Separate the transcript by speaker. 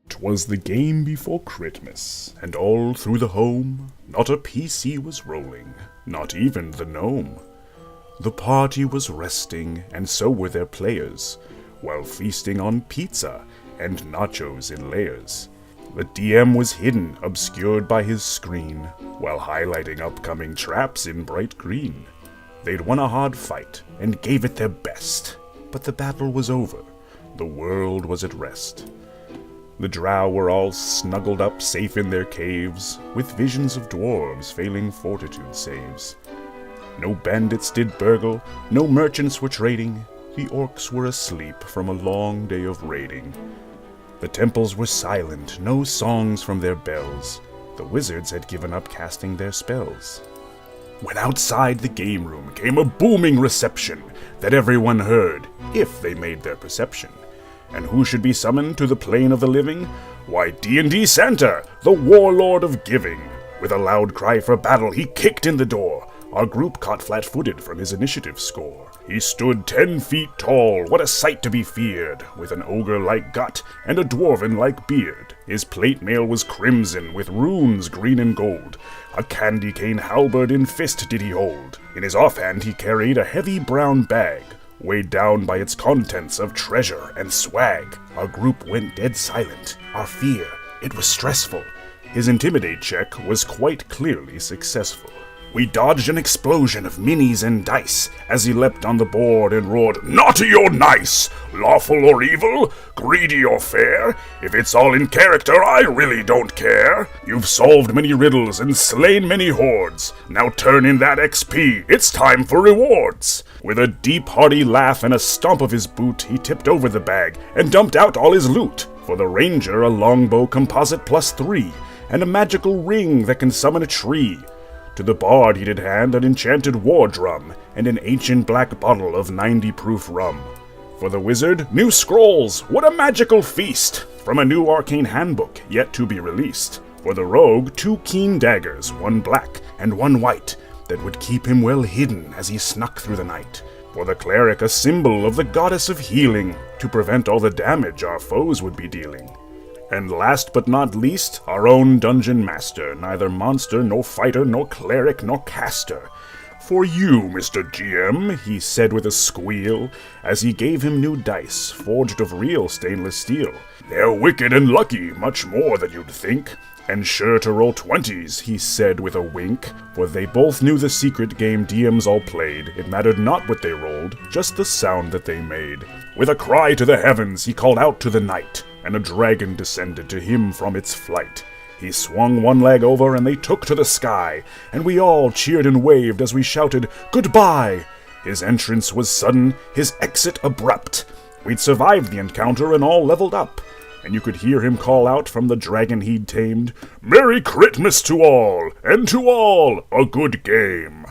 Speaker 1: 'Twas the game before Critmas, and all through the home not a PC was rolling, not even the gnome. The party was resting, and so were their players, while feasting on pizza and nachos in layers. The DM was hidden, obscured by his screen, while highlighting upcoming traps in bright green. They'd won a hard fight, and gave it their best, but the battle was over, the world was at rest. The drow were all snuggled up safe in their caves, with visions of dwarves failing fortitude saves. No bandits did burgle, no merchants were trading, the orcs were asleep from a long day of raiding. The temples were silent, no songs from their bells, the wizards had given up casting their spells. When outside the game room came a booming reception that everyone heard, if they made their perception. And who should be summoned to the plane of the living? Why, D&D Santa, the warlord of giving. With a loud cry for battle, he kicked in the door. Our group caught flat-footed from his initiative score. He stood 10 feet tall, what a sight to be feared, with an ogre-like gut and a dwarven-like beard. His plate mail was crimson, with runes green and gold. A candy cane halberd in fist did he hold. In his offhand he carried a heavy brown bag, weighed down by its contents of treasure and swag. Our group went dead silent. Our fear, it was stressful. His intimidate check was quite clearly successful. We dodged an explosion of minis and dice as he leapt on the board and roared, "Naughty or nice? Lawful or evil? Greedy or fair? If it's all in character, I really don't care. You've solved many riddles and slain many hordes. Now turn in that XP, it's time for rewards." With a deep, hearty laugh and a stomp of his boot, he tipped over the bag and dumped out all his loot. For the ranger, a longbow composite +3, and a magical ring that can summon a tree. To the bard he did hand an enchanted war drum, and an ancient black bottle of 90-proof rum. For the wizard, new scrolls, what a magical feast! From a new arcane handbook, yet to be released. For the rogue, 2 keen daggers, one black and one white, that would keep him well hidden as he snuck through the night. For the cleric, a symbol of the goddess of healing, to prevent all the damage our foes would be dealing. And last but not least, our own dungeon master, neither monster, nor fighter, nor cleric, nor caster. "For you, Mr. GM," he said with a squeal, as he gave him new dice, forged of real stainless steel. "They're wicked and lucky, much more than you'd think, and sure to roll 20s, he said with a wink, for they both knew the secret game DMs all played. It mattered not what they rolled, just the sound that they made. With a cry to the heavens, he called out to the night, and a dragon descended to him from its flight. He swung one leg over, and they took to the sky, and we all cheered and waved as we shouted, "Goodbye!" His entrance was sudden, his exit abrupt. We'd survived the encounter and all leveled up, and you could hear him call out from the dragon he'd tamed, "Merry Critmas to all, and to all a good game!"